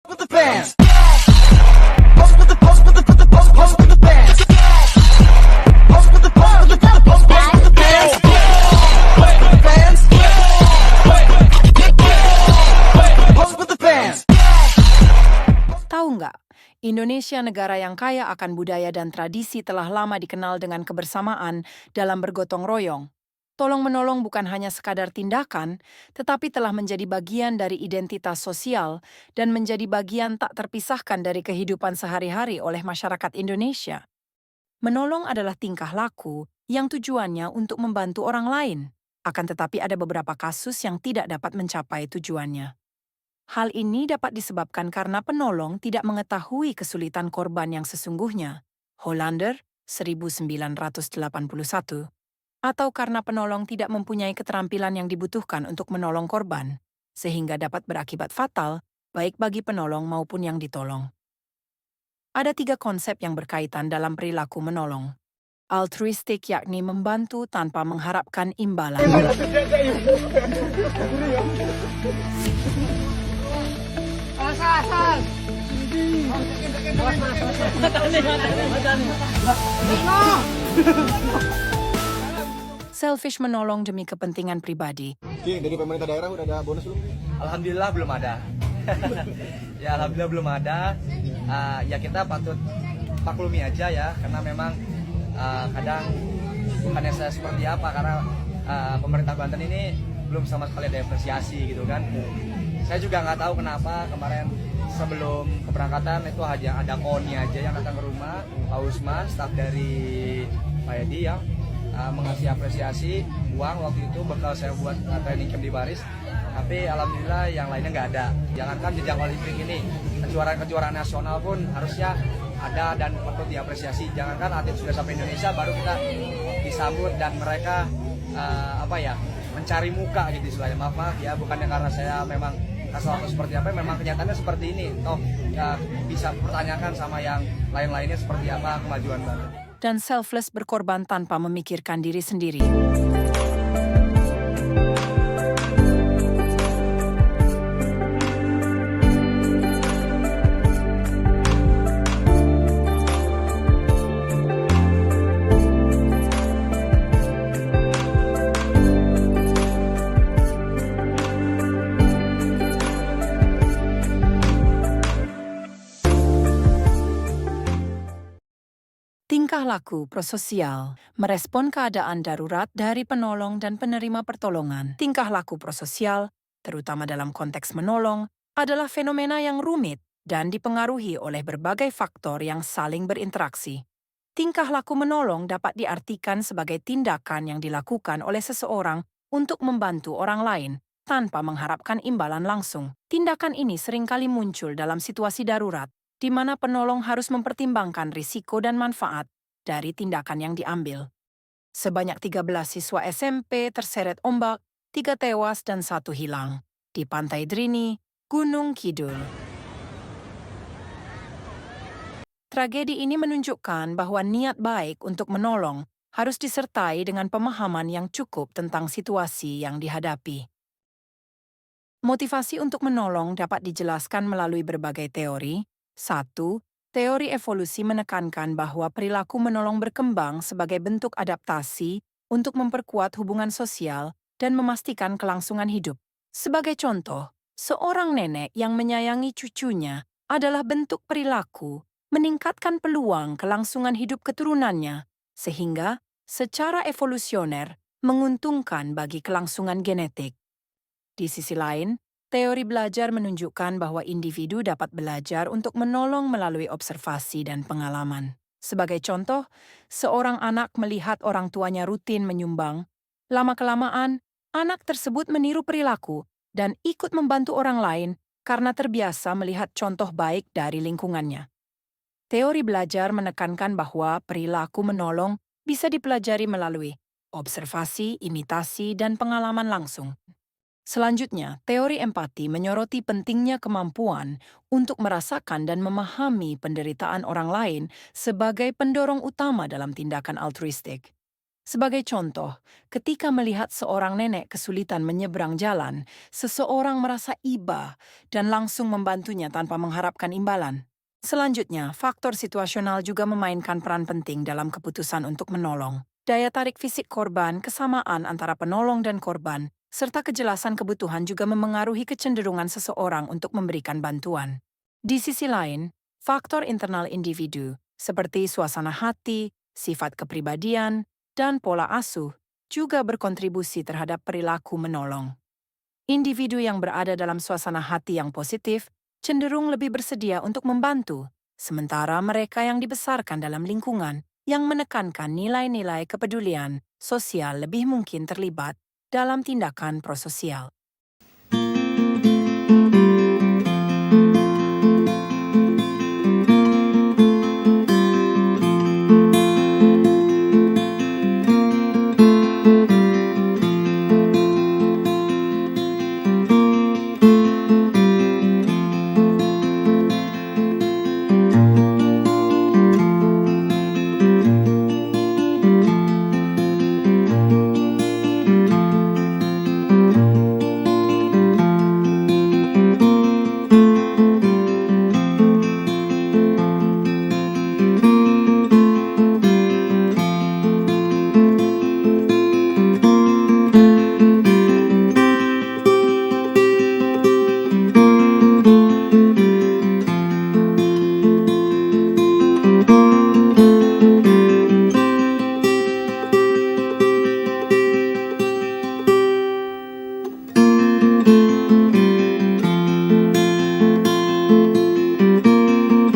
With the bands. Pose with the pose with the put the pose with the bands. Pose with the pose with the put the pose with the bands. Pose with the bands. Pose with the bands. Tahu nggak, Indonesia negara yang kaya akan budaya dan tradisi telah lama dikenal dengan kebersamaan dalam bergotong royong. Tolong-menolong bukan hanya sekadar tindakan, tetapi telah menjadi bagian dari identitas sosial dan menjadi bagian tak terpisahkan dari kehidupan sehari-hari oleh masyarakat Indonesia. Menolong adalah tingkah laku yang tujuannya untuk membantu orang lain, akan tetapi ada beberapa kasus yang tidak dapat mencapai tujuannya. Hal ini dapat disebabkan karena penolong tidak mengetahui kesulitan korban yang sesungguhnya, Hollander 1981, atau karena penolong tidak mempunyai keterampilan yang dibutuhkan untuk menolong korban, sehingga dapat berakibat fatal baik bagi penolong maupun yang ditolong. Ada 3 konsep yang berkaitan dalam perilaku menolong. Altruistik yakni membantu tanpa mengharapkan imbalan. Selfish menolong demi kepentingan pribadi. Ki, dari pemerintah daerah udah ada bonus belum? Alhamdulillah belum ada. Ya alhamdulillah belum ada. Ya kita patut maklumi aja ya, karena memang kadang bukannya saya seperti apa, karena pemerintah Banten ini belum sama sekali ada apresiasi gitu kan. Saya juga nggak tahu kenapa kemarin sebelum keberangkatan itu hanya ada KONI aja yang datang ke rumah, Pak Usman, staf dari Pak Edi ya, mengasih apresiasi uang waktu itu bekal saya buat training camp di Baris. Tapi alhamdulillah yang lainnya nggak ada. Jangankan jenjang Olimpik ini, kejuaraan-kejuaraan nasional pun harusnya ada dan patut diapresiasi. Jangankan atlet sudah sampai Indonesia baru kita disambut dan mereka mencari muka gitu istilahnya. Maaf ya, bukannya karena saya memang kasar atau seperti apa, memang kenyataannya seperti ini. Toh ya, bisa pertanyakan sama yang lain-lainnya seperti apa kemajuan Banten. Dan selfless berkorban tanpa memikirkan diri sendiri. Tingkah laku prososial merespon keadaan darurat dari penolong dan penerima pertolongan. Tingkah laku prososial, terutama dalam konteks menolong, adalah fenomena yang rumit dan dipengaruhi oleh berbagai faktor yang saling berinteraksi. Tingkah laku menolong dapat diartikan sebagai tindakan yang dilakukan oleh seseorang untuk membantu orang lain tanpa mengharapkan imbalan langsung. Tindakan ini seringkali muncul dalam situasi darurat, di mana penolong harus mempertimbangkan risiko dan manfaat dari tindakan yang diambil. Sebanyak 13 siswa SMP terseret ombak, 3 tewas dan 1 hilang di Pantai Drini, Gunung Kidul. Tragedi ini menunjukkan bahwa niat baik untuk menolong harus disertai dengan pemahaman yang cukup tentang situasi yang dihadapi. Motivasi untuk menolong dapat dijelaskan melalui berbagai teori. 1. Teori evolusi menekankan bahwa perilaku menolong berkembang sebagai bentuk adaptasi untuk memperkuat hubungan sosial dan memastikan kelangsungan hidup. Sebagai contoh, seorang nenek yang menyayangi cucunya adalah bentuk perilaku meningkatkan peluang kelangsungan hidup keturunannya, sehingga secara evolusioner menguntungkan bagi kelangsungan genetik. Di sisi lain, teori belajar menunjukkan bahwa individu dapat belajar untuk menolong melalui observasi dan pengalaman. Sebagai contoh, seorang anak melihat orang tuanya rutin menyumbang. Lama-kelamaan, anak tersebut meniru perilaku dan ikut membantu orang lain karena terbiasa melihat contoh baik dari lingkungannya. Teori belajar menekankan bahwa perilaku menolong bisa dipelajari melalui observasi, imitasi, dan pengalaman langsung. Selanjutnya, teori empati menyoroti pentingnya kemampuan untuk merasakan dan memahami penderitaan orang lain sebagai pendorong utama dalam tindakan altruistik. Sebagai contoh, ketika melihat seorang nenek kesulitan menyeberang jalan, seseorang merasa iba dan langsung membantunya tanpa mengharapkan imbalan. Selanjutnya, faktor situasional juga memainkan peran penting dalam keputusan untuk menolong. Daya tarik fisik korban, kesamaan antara penolong dan korban, serta kejelasan kebutuhan juga memengaruhi kecenderungan seseorang untuk memberikan bantuan. Di sisi lain, faktor internal individu, seperti suasana hati, sifat kepribadian, dan pola asuh juga berkontribusi terhadap perilaku menolong. Individu yang berada dalam suasana hati yang positif cenderung lebih bersedia untuk membantu, sementara mereka yang dibesarkan dalam lingkungan yang menekankan nilai-nilai kepedulian sosial lebih mungkin terlibat dalam tindakan prososial.